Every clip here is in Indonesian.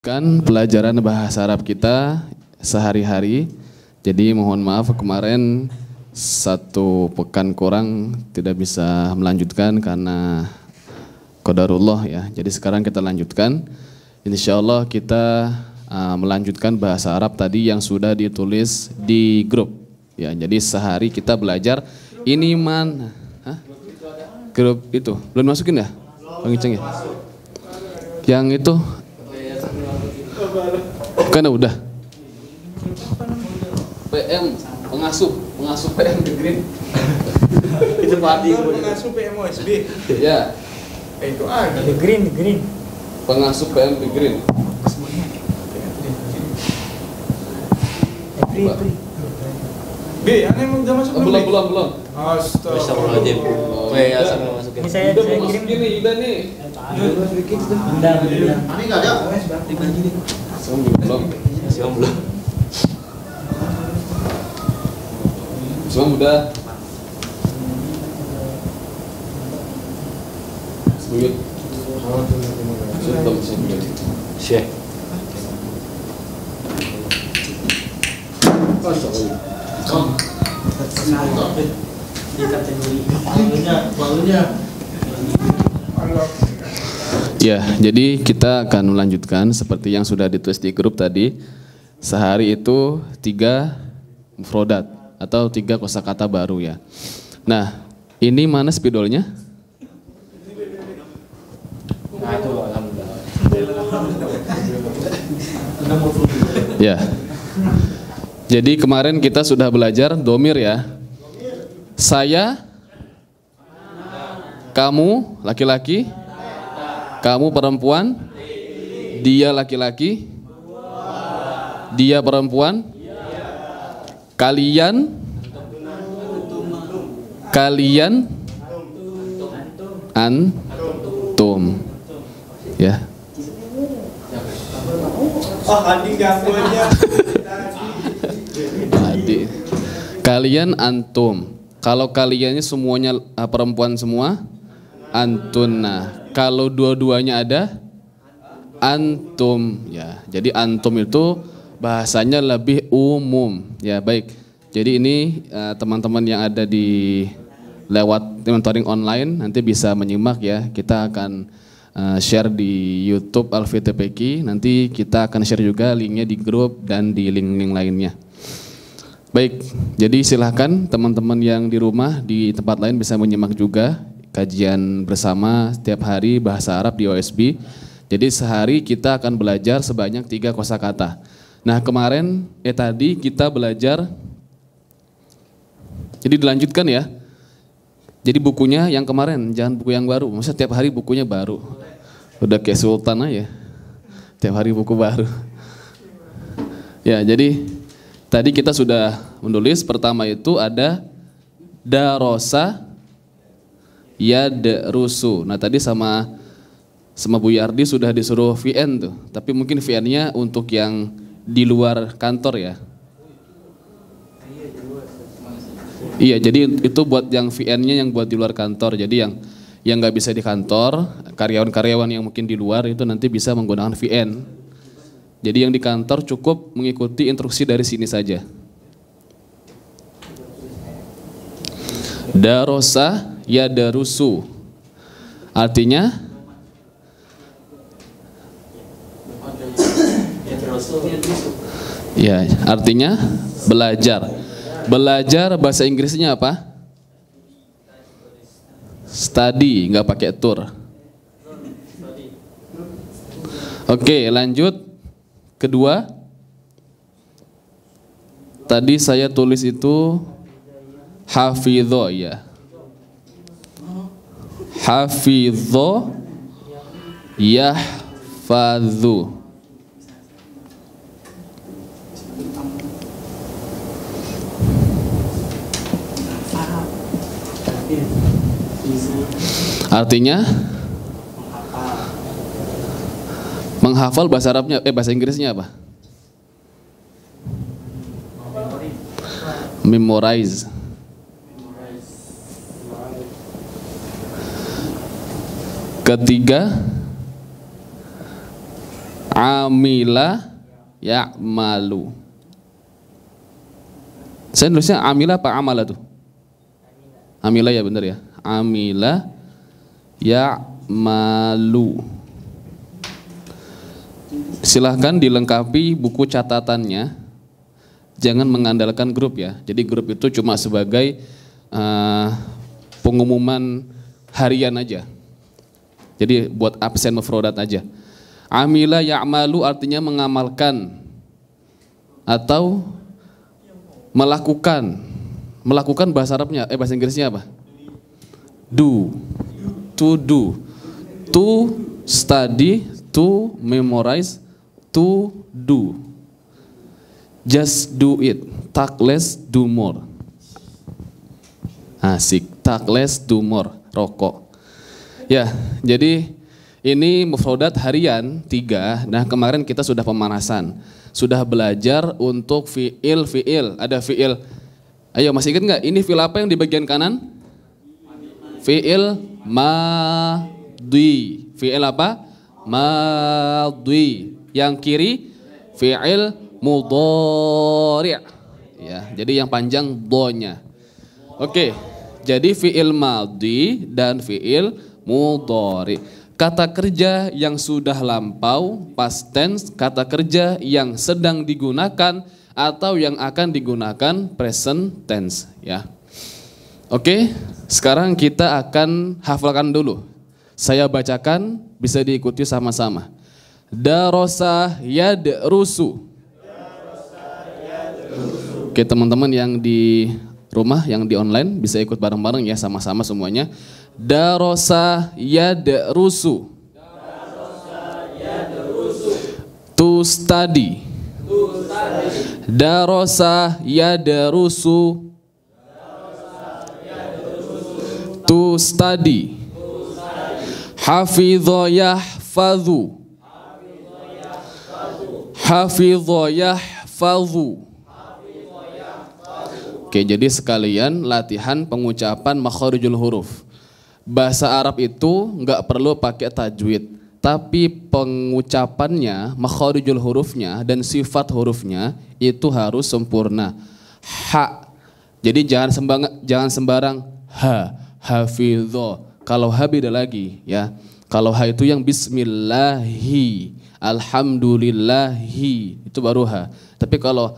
Kan pelajaran bahasa Arab kita sehari-hari. Jadi mohon maaf kemarin 1 pekan kurang tidak bisa melanjutkan karena qadarullah ya. Jadi sekarang kita lanjutkan. Insya Allah kita melanjutkan bahasa Arab tadi yang sudah ditulis di grup. Ya, jadi sehari kita belajar ini mana? Grup itu belum masukin ya, Bang Iceng ya? Yang itu kan udah. PM pengasuh PM The Green. Itu Pak pengasuh PM OSB. Ya. Itu The Green. Pengasuh PM The Green. B, yang emang udah masuk Belum. Astagfirullahaladzim. Ya, sambil masukin. Ini saya kirim Gini, udah nih. Bentar. Ini enggak ada? Belum. Semua udah. Sebuyut. Syekh. Ya, jadi kita akan melanjutkan seperti yang sudah ditulis di grup tadi. Sehari itu 3 mufrodat atau 3 kosakata baru ya. Nah, ini mana spidolnya? Nah, itu alhamdulillah. Ya. Jadi kemarin kita sudah belajar domir ya. Saya, kamu laki-laki, kamu perempuan, dia laki-laki, dia perempuan, kalian, antum, ya. Oh, anjing gangguannya. Tadi. Kalian antum. Kalau kaliannya semuanya perempuan semua, antunna. Kalau dua-duanya ada, antum. Ya, jadi antum itu bahasanya lebih umum. Ya, baik. Jadi ini teman-teman yang ada di lewat mentoring online nanti bisa menyimak ya. Kita akan share di YouTube Alfitpq. Nanti kita akan share juga linknya di grup dan di link-link lainnya. Baik, jadi silahkan teman-teman yang di rumah di tempat lain bisa menyimak juga kajian bersama setiap hari bahasa Arab di OSB. Jadi sehari kita akan belajar sebanyak 3 kosakata. Nah kemarin tadi kita belajar, jadi dilanjutkan ya. Jadi bukunya yang kemarin, jangan buku yang baru. Maksudnya tiap hari bukunya baru. Udah kayak sultan aja. Tiap hari buku baru. Ya, jadi tadi kita sudah menulis. Pertama itu ada darosa yadrusu. Nah, tadi sama Bu Yardi sudah disuruh VN tuh. Tapi mungkin VN-nya untuk yang di luar kantor ya. Iya, jadi itu buat yang VN-nya yang buat di luar kantor. Jadi yang nggak bisa di kantor, karyawan-karyawan yang mungkin di luar itu nanti bisa menggunakan VN. Jadi yang di kantor cukup mengikuti instruksi dari sini saja. Darosa yadarusu. Artinya ya, artinya belajar. Belajar bahasa Inggrisnya apa? Study, nggak pakai tour. Oke, lanjut. Kedua, tadi saya tulis itu hafidho ya. Hafidho yahfadhu. Artinya menghafal bahasa Arabnya, bahasa Inggrisnya apa? Memorize. Ketiga Amila ya'malu. Saya nulisnya amila apa amala tuh? Amila ya benar ya. Amila ya'malu. Silahkan dilengkapi buku catatannya. Jangan mengandalkan grup ya. Jadi grup itu cuma sebagai pengumuman harian aja. Jadi buat absen mufrodat aja. Amila ya'malu artinya mengamalkan atau melakukan. Melakukan bahasa Arabnya, bahasa Inggrisnya apa? Do. To do. To study, to memorize, to do. Just do it. Talk less, do more. Asik. Talk less, do more. Rokok. Ya, jadi ini mufrodat harian 3. Nah, kemarin kita sudah pemanasan. Sudah belajar untuk fiil. Ada fiil. Ayo, masih ingat nggak? Ini fiil apa yang di bagian kanan? Fiil madhi. Fiil apa? Madhi. Yang kiri fiil mudhari'. Ya, jadi yang panjang do-nya. Oke. Jadi fiil madhi dan fiil mudhari'. Kata kerja yang sudah lampau past tense, kata kerja yang sedang digunakan atau yang akan digunakan present tense ya. Oke, sekarang kita akan hafalkan dulu. Saya bacakan, bisa diikuti sama-sama. Darasa yadrusu. Oke, teman-teman yang di rumah, yang di online bisa ikut bareng-bareng ya, sama-sama semuanya. Darasa yadrusu. To study. Darasa yadrusu. To study. Hafidha yahfadhu. Hafidha yahfadhu. Oke, jadi sekalian latihan pengucapan makharijul huruf. Bahasa Arab itu nggak perlu pakai tajwid, tapi pengucapannya, makharijul hurufnya dan sifat hurufnya itu harus sempurna. Ha. Jadi jangan sembarang ha, hafidho. Kalau ha beda lagi ya. Kalau ha itu yang bismillahi, alhamdulillahi, itu baru ha. Tapi kalau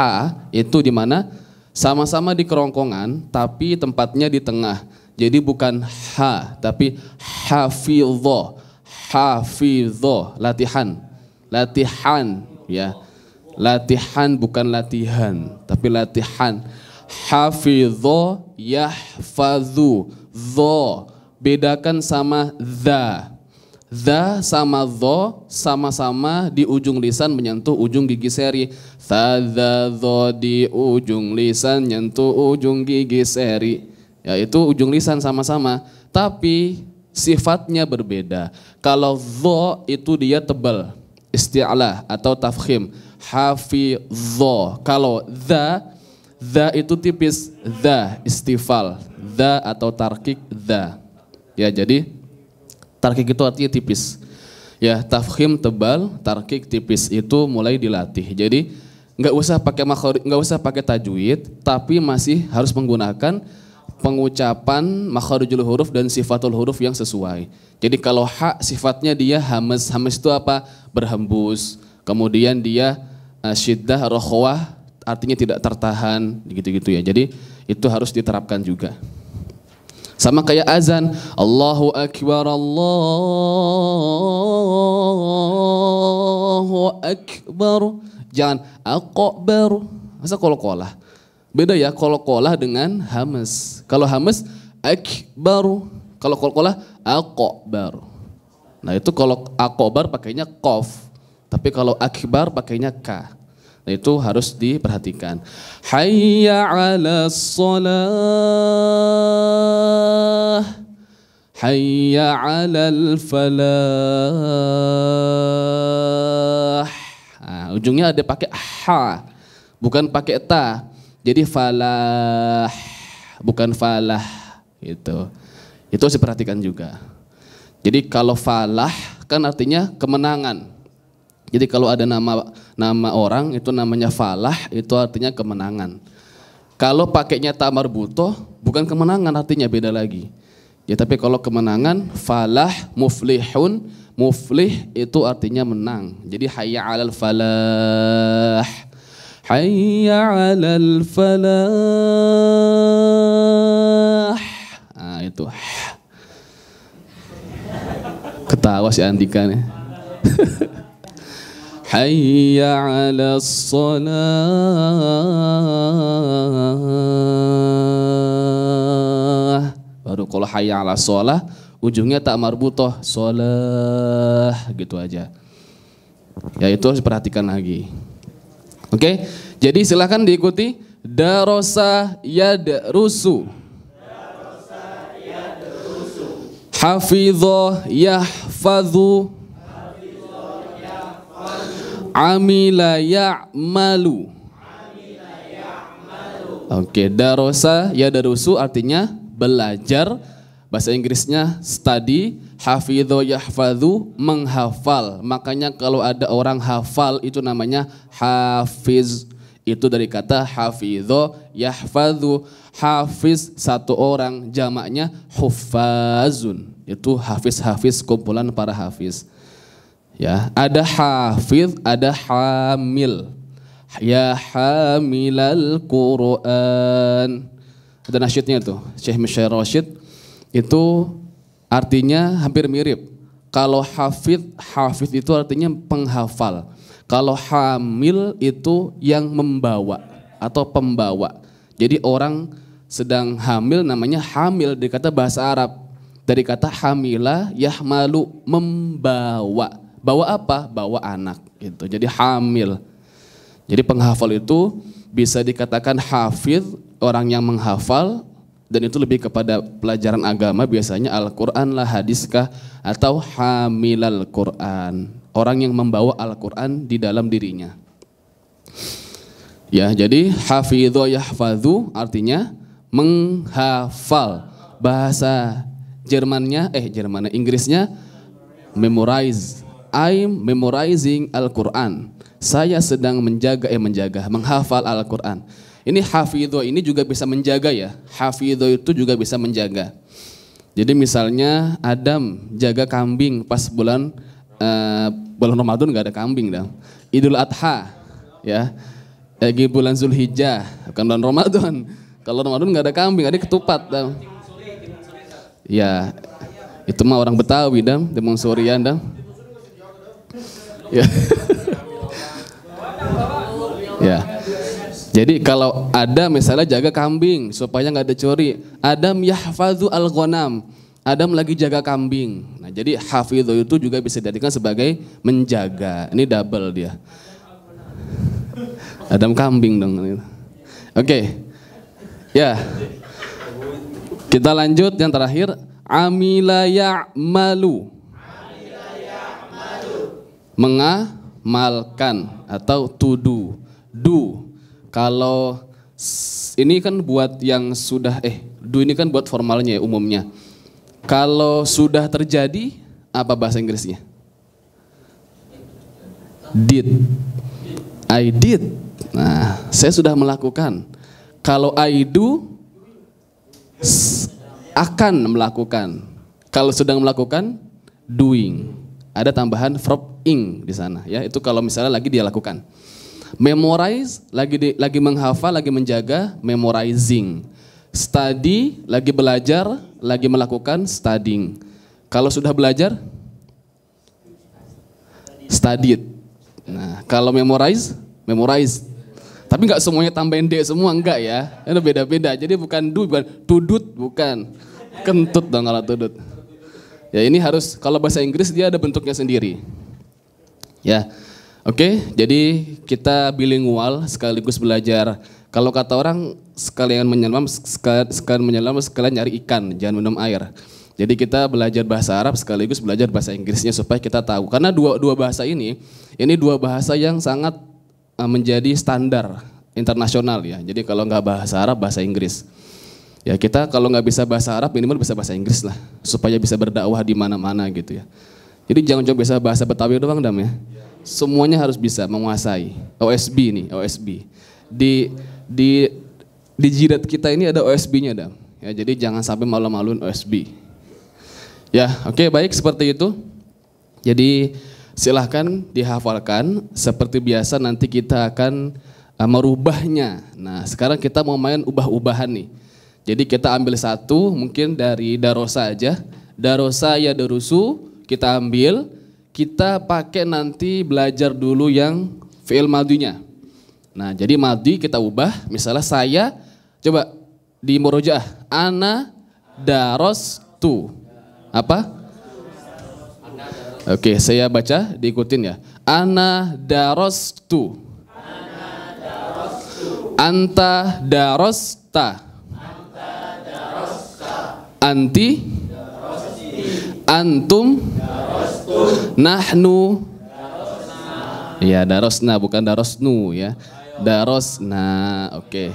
ha itu di mana? Sama-sama di kerongkongan tapi tempatnya di tengah. Jadi bukan ha, tapi hafidho. Hafidho, latihan. Latihan ya. Latihan bukan latihan, tapi latihan. Hafidho yahfadhu. Dho, bedakan sama dha. Dha sama dho sama-sama di ujung lisan menyentuh ujung gigi seri. Tha, dho di ujung lisan nyentuh ujung gigi seri. Ya, itu ujung lisan sama-sama, tapi sifatnya berbeda. Kalau dho itu dia tebal, isti'lah atau tafkhim. Hafidho. Kalau dha itu tipis, dha istifal, dha atau tarkik dha. Ya, jadi tarkik itu artinya tipis. Ya, tafkhim tebal, tarkik tipis, itu mulai dilatih. Jadi nggak usah pakai tajwid, tapi masih harus menggunakan pengucapan makharijul huruf dan sifatul huruf yang sesuai. Jadi kalau ha sifatnya dia hamas. Hamas itu apa? Berhembus. Kemudian dia syiddah rokhwah, artinya tidak tertahan, gitu-gitu ya. Jadi itu harus diterapkan juga. Sama kayak azan, Allahu Akbar, Allahu Akbar. Jangan aqbar. Masa kol-kolah? Beda ya kol-kolah dengan hamas. Kalau hamas akbar, kalau kol-kolah aqbar. Nah, itu kalau aqbar pakainya qaf, tapi kalau akbar pakainya ka. Nah, itu harus diperhatikan. Hayya 'alas shalah. Hayya 'alal falah. Nah, ujungnya ada pakai ha, bukan pakai ta. Jadi falah, bukan falah, gitu. Itu harus diperhatikan juga. Jadi kalau falah kan artinya kemenangan, Jadi kalau ada nama orang itu namanya falah, itu artinya kemenangan. Kalau pakainya ta marbutoh bukan kemenangan, artinya beda lagi. Ya tapi kalau kemenangan falah, muflihun, muflih itu artinya menang. Jadi hayya 'alal falah. Hayya 'alal falah. Nah itu. Ketawa si Andika nih. Hayya 'alas shalah. Baru kalau hayya 'alas shalah ujungnya tak marbutoh, shalah gitu aja. Ya itu harus diperhatikan lagi. Oke, jadi silakan diikuti. Darasa yadrusu. Hafidho yahfadhu. Amila ya'malu. Oke, darosa ya darusu artinya belajar. Bahasa Inggrisnya study. Hafidho yahfadhu menghafal. Makanya kalau ada orang hafal itu namanya hafiz. Itu dari kata hafidho yahfadhu. Hafiz satu orang, jamaknya huffazun. Itu hafiz-hafiz, kumpulan para hafiz. Ya, ada hafiz, ada hamil. Ya hamilal Quran. Ada nasyidnya tuh, Syekh Mishair Rashid. Itu artinya hampir mirip. Kalau hafiz itu artinya penghafal. Kalau hamil itu yang membawa atau pembawa. Jadi orang sedang hamil namanya hamil dari kata bahasa Arab. Dari kata hamila yahmalu, membawa. Bawa apa? Bawa anak gitu. Jadi hamil. Jadi penghafal itu bisa dikatakan hafiz, orang yang menghafal, dan itu lebih kepada pelajaran agama, biasanya Al-Quran lah, hadiskah, atau hamilal Quran, orang yang membawa Al-Quran di dalam dirinya. Ya, jadi hafidho yahfadhu artinya menghafal. Bahasa Inggrisnya memorize. I'm memorizing Al-Quran. Saya sedang menghafal Al-Quran. Ini hafidho ini juga bisa menjaga ya. Hafidho itu juga bisa menjaga. Jadi misalnya Adam jaga kambing pas bulan Ramadan nggak ada kambing dah. Idul Adha ya. Lagi bulan Zulhijjah, bukan bulan Ramadan. Kalau Ramadan nggak ada kambing, ada ketupat dah. Ya, itu mah orang Betawi dah, Demong Surian dah. Ya. Ya. Jadi kalau ada misalnya jaga kambing supaya nggak ada curi, Adam yahfadhu al-ghanam. Adam lagi jaga kambing. Nah, jadi hafidhu itu juga bisa dijadikan sebagai menjaga. Ini double dia. Adam kambing dong. Oke. Ya. Kita lanjut yang terakhir, amila ya'malu. Mengamalkan atau to do. Kalau ini kan buat yang sudah do ini kan buat formalnya ya, umumnya. Kalau sudah terjadi, apa bahasa Inggrisnya? Did. I did. Nah, saya sudah melakukan. Kalau I do, akan melakukan. Kalau sedang melakukan, doing. Ada tambahan verb ing di sana ya, itu kalau misalnya lagi dia lakukan. Memorize lagi menghafal, lagi menjaga, memorizing. Study lagi belajar, lagi melakukan, studying. Kalau sudah belajar, studied. Nah, kalau memorize. Tapi nggak semuanya tambahin D semua, enggak ya. Itu beda-beda. Jadi bukan bukan tudut, bukan. Kentut dong kalau tudut. Ya ini harus, kalau bahasa Inggris dia ada bentuknya sendiri. Ya, oke. Jadi kita bilingual sekaligus belajar. Kalau kata orang sekalian menyelam, sekalian nyari ikan, jangan minum air. Jadi kita belajar bahasa Arab sekaligus belajar bahasa Inggrisnya supaya kita tahu. Karena dua bahasa ini dua bahasa yang sangat menjadi standar internasional ya. Jadi kalau nggak bahasa Arab, bahasa Inggris. Ya kita kalau nggak bisa bahasa Arab minimal bisa bahasa Inggris lah supaya bisa berdakwah di mana-mana gitu ya. Jadi jangan coba bisa bahasa Betawi doang Dam ya. semuanya harus bisa menguasai. OSB nih, OSB. Di jidat kita ini ada OSB-nya, Dam. Ya, jadi jangan sampai malu-maluin OSB. Ya, oke, baik seperti itu. Jadi silahkan dihafalkan. Seperti biasa nanti kita akan merubahnya. Nah, sekarang kita mau main ubah-ubahan nih. Jadi kita ambil satu, mungkin dari darosa aja. Darosa ya darusu, kita ambil. Kita pakai nanti belajar dulu yang fi'il madinya. Nah, jadi madi kita ubah. Misalnya saya, coba di murojaah. Ana darostu. Apa? Oke, saya baca, diikutin ya. Ana darostu. Anta darosta. Anti, antum, nahnu, ya darosna bukan darosnu ya, darosna, oke.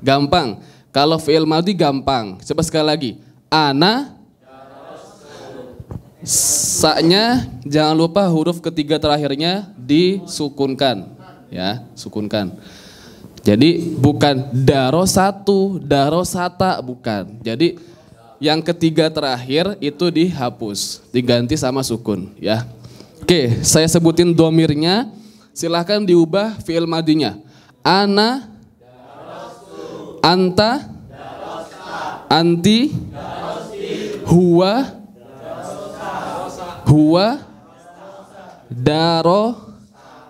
Gampang, kalau fi'il madhi gampang, coba sekali lagi, ana, sa-nya jangan lupa huruf ketiga terakhirnya disukunkan, ya, sukunkan. Jadi bukan darosatu, darosata, bukan. Jadi yang ketiga terakhir itu dihapus, diganti sama sukun ya. Oke, saya sebutin domirnya, silahkan diubah fi'il madinya. Ana, anta, anti, huwa, daro,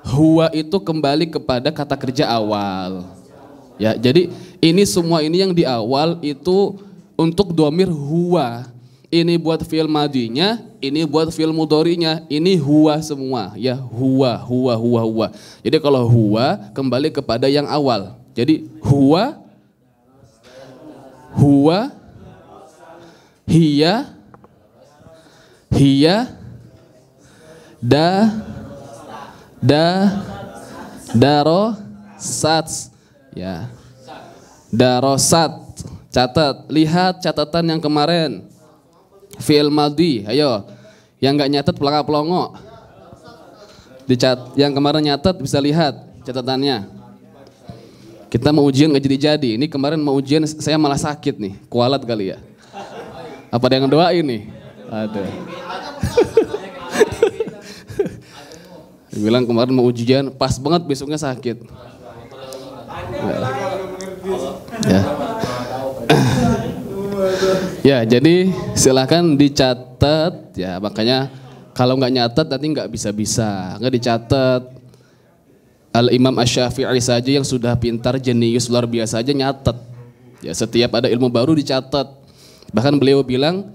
huwa itu kembali kepada kata kerja awal. Ya, jadi ini semua ini yang di awal itu untuk domir huwa, ini buat fi'il madinya, ini buat fi'il mudhari'nya, ini huwa semua ya, huwa. Jadi kalau huwa kembali kepada yang awal. Jadi huwa, hiya, darosat ya. Darosat. Catat, lihat catatan yang kemarin. Fi'il madhi, ayo. Yang nggak nyatet pelongo-pelongo. Yang kemarin nyatet bisa lihat catatannya. Kita mau ujian nggak jadi-jadi. Ini kemarin mau ujian saya malah sakit nih, kualat kali ya. Apa ada yang doain nih? Ada. Bilang kemarin mau ujian, pas banget besoknya sakit. Ya. Ya, jadi silahkan dicatat ya, makanya kalau nggak nyatat nanti nggak bisa-bisa, nggak dicatat. Al-Imam Asy-Syafi'i saja yang sudah pintar, jenius luar biasa aja nyatat. Ya, setiap ada ilmu baru dicatat. Bahkan beliau bilang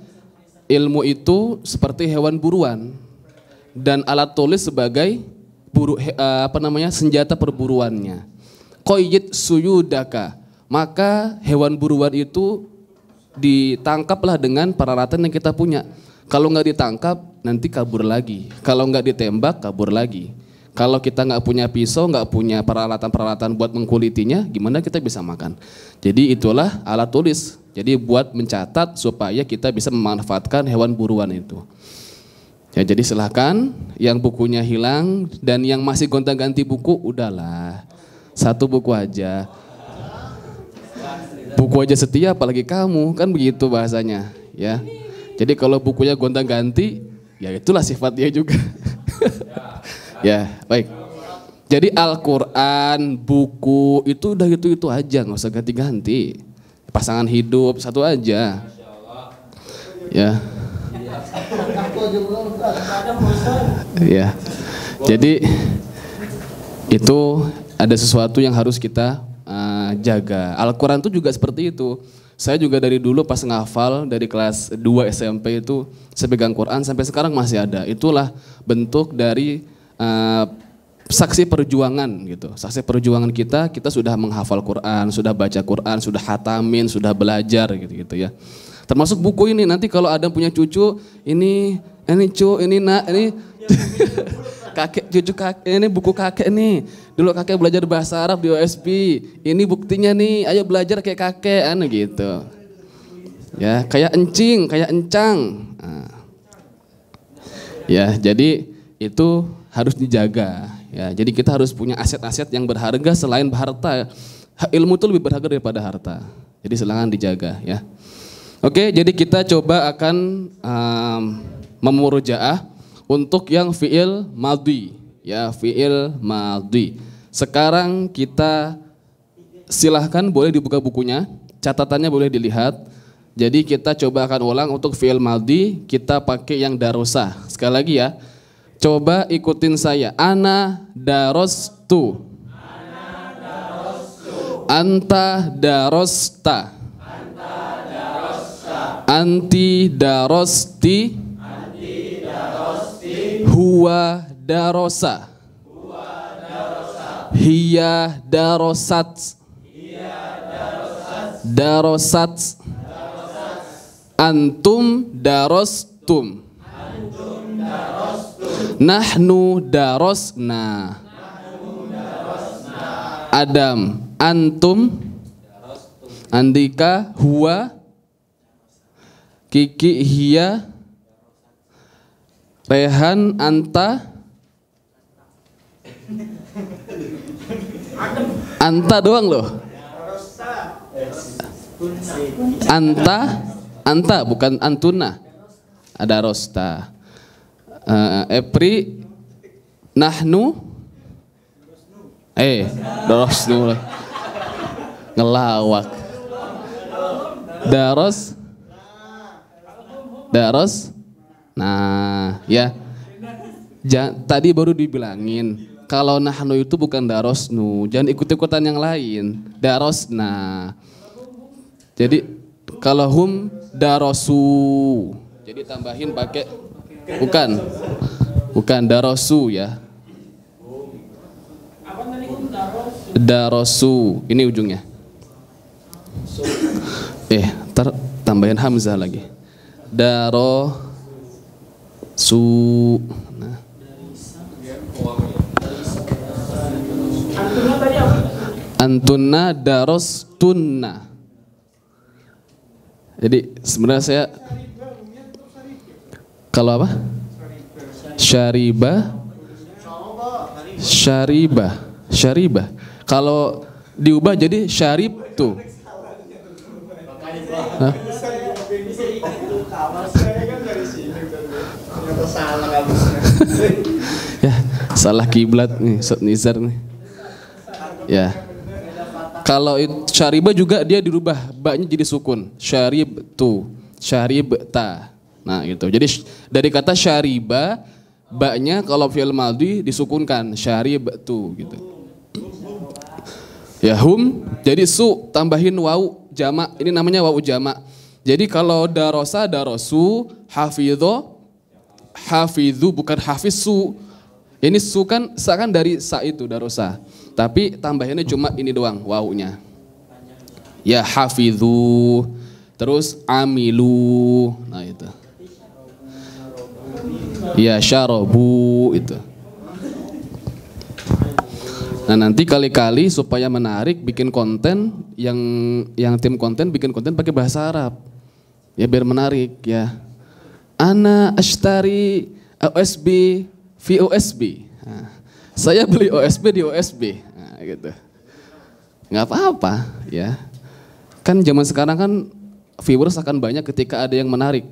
ilmu itu seperti hewan buruan dan alat tulis sebagai senjata perburuannya. Qayyid suyudaka, maka hewan buruan itu ditangkaplah dengan peralatan yang kita punya. Kalau nggak ditangkap nanti kabur lagi. Kalau nggak ditembak kabur lagi. Kalau kita nggak punya pisau, nggak punya peralatan-peralatan buat mengkulitinya, gimana kita bisa makan? Jadi itulah alat tulis. Jadi buat mencatat supaya kita bisa memanfaatkan hewan buruan itu. Ya, jadi silahkan yang bukunya hilang dan yang masih gonta-ganti buku, udahlah. Satu buku aja. Buku aja setia apalagi kamu, kan begitu bahasanya ya. Jadi kalau bukunya gonta-ganti, ya itulah sifat dia juga. Ya, baik. Jadi Al-Quran, buku itu udah gitu-gitu aja, nggak usah ganti-ganti. Pasangan hidup satu aja. Ya. Ya. Jadi itu ada sesuatu yang harus kita jaga. Al-Quran itu juga seperti itu. Saya juga dari dulu pas ngafal dari kelas 2 SMP itu saya pegang Quran sampai sekarang masih ada. Itulah bentuk dari saksi perjuangan gitu. Saksi perjuangan kita sudah menghafal Quran, sudah baca Quran, sudah hatamin, sudah belajar gitu ya. Termasuk buku ini, nanti kalau ada punya cucu, ini nak, ini kakek, cucu kakek, ini buku kakek nih. Dulu kakek belajar bahasa Arab di OSB. Ini buktinya nih, ayo belajar kayak kakek, gitu. Ya, kayak encing, kayak encang. Nah. Ya, jadi itu harus dijaga. Ya, jadi kita harus punya aset-aset yang berharga selain harta. Ilmu itu lebih berharga daripada harta. Jadi silakan dijaga ya. Oke, jadi kita coba akan memurojaah untuk yang fi'il madhi. Ya, fi'il madhi. Sekarang kita silahkan boleh dibuka bukunya, catatannya boleh dilihat. Jadi kita coba akan ulang untuk fi'il madhi, kita pakai yang darosa. Sekali lagi ya, coba ikutin saya. Ana darostu. Anta darosta. Anti darosti. Huwa darosa. Hiya darosat. Darosat. Antum darostum. Nahnu darosna. Adam, antum. Andika, huwa. Kiki, hiya. Rehan, anta. Anta doang loh. Anta bukan antuna. Ada rosta. Epri, nahnu. Darosnu. Ngelawak. Daros. Nah, ya. Tadi baru dibilangin kalau nahnu itu bukan darosnu, jangan ikut-ikutan yang lain. Darosna. Jadi kalau hum darosu. Jadi tambahin pakai bukan darosu ya. Darosu, ini ujungnya. Tambahin hamzah lagi. Darosu. Nah. Antunna darostunna. Jadi sebenarnya saya kalau apa? Syariba. Kalau diubah jadi syaribtu. Hah? Ya, salah kiblat nih, Ustaz Nizar nih. Ya. Kalau syariba juga dia dirubah, ba-nya jadi sukun. Syaribtu, syaribta. Nah, gitu. Jadi dari kata syariba, ba-nya kalau fi'il madhi disukunkan, syaribtu gitu. Ya, hum, jadi su tambahin wau jamak. Ini namanya wau jamak. Jadi kalau darosa, darosu, hafidhu bukan hafizu. Ini su kan seakan dari sa itu darosa. Tapi tambahannya cuma ini doang wawunya. Ya hafidhu, terus amilu. Nah itu. Ya syarabu itu. Nah nanti kali-kali supaya menarik bikin konten yang tim konten bikin konten pakai bahasa Arab. Ya biar menarik ya. Ana ashtari OSB fi OSB. Nah, saya beli OSB di OSB. Nah, gitu. Nggak apa-apa ya. Kan zaman sekarang kan viewers akan banyak ketika ada yang menarik.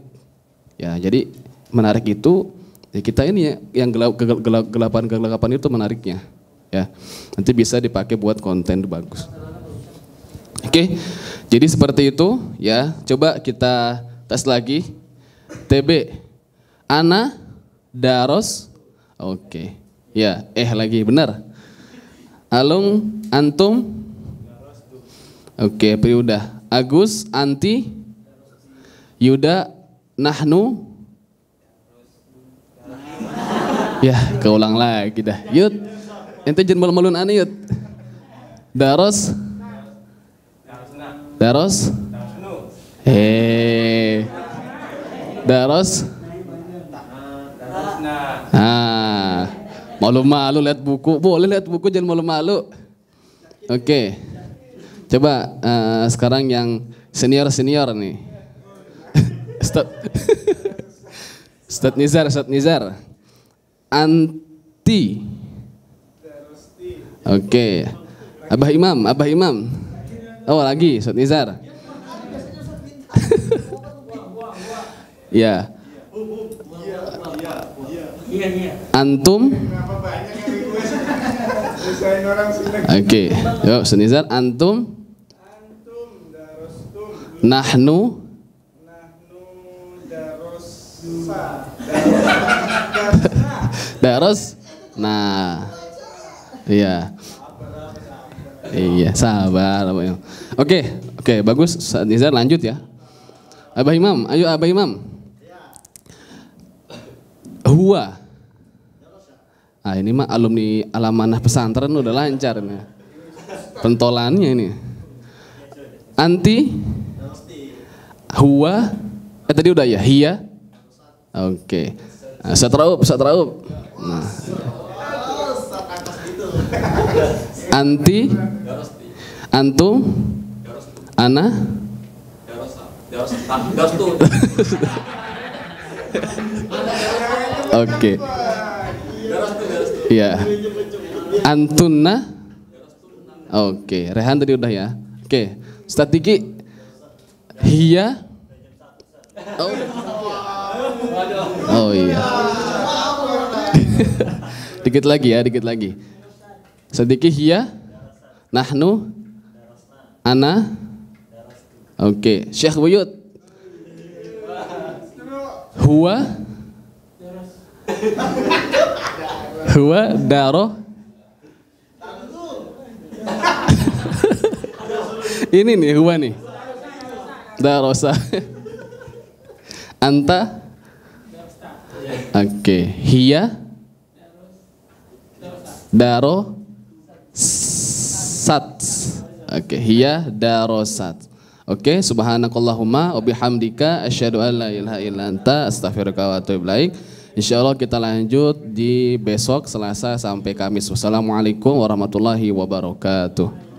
Ya, jadi menarik itu ya kita ini ya yang gelapan itu menariknya. Ya. Nanti bisa dipakai buat konten bagus. Oke. Jadi seperti itu ya. Coba kita tes lagi. TB. Ana daros. Oke. Ya, lagi benar. Alung, antum. Oke, Priuda. Agus, anti. Yuda, nahnu. Ya, keulang lagi dah. Yud. Ente jangan malu-maluin aneh, Yud. Daros. Daros. Daros. Malu-malu lihat buku, boleh lihat buku jangan malu-malu. Oke, coba sekarang yang senior nih. Ustaz Nizar. Darosti. Oke. Abah Imam. Oh, lagi Ustaz Nizar. Ya. Antum. Oke. Yuk Ustaz Nizar, antum. Nahnu. Daros. Nah. Iya. Iya, sabar. Oke, bagus. Ustaz Nizar lanjut ya. Abah Imam, ayo Abah Imam. Huwa. Ah, ini mah alumni Alamanah pesantren udah lancar nih. Pentolannya ini. Anti. Huwa. Tadi udah ya, hiya. Oke. Nah, Satraub. Nah. Anti. Antum. Ana. Oke. Iya. Antunna. Oke. Rehan tadi udah ya. Oke. Ustaz Diki. Hiya. Oh iya. Dikit lagi. Sedikit hiya. Nahnu. Ana. Oke. Syekh Buyut. Huwa. Daro. Ini nih huwa nih. Darosa. Anta. Oke. Hiya. Daro. Sat. Oke. Hiya darosat. Oke. Subhanakallahumma wa bihamdika asyhadu an la ilaha illa anta astaghfiruka wa atubu ilaik. Insyaallah kita lanjut di besok Selasa sampai Kamis. Wassalamualaikum warahmatullahi wabarakatuh.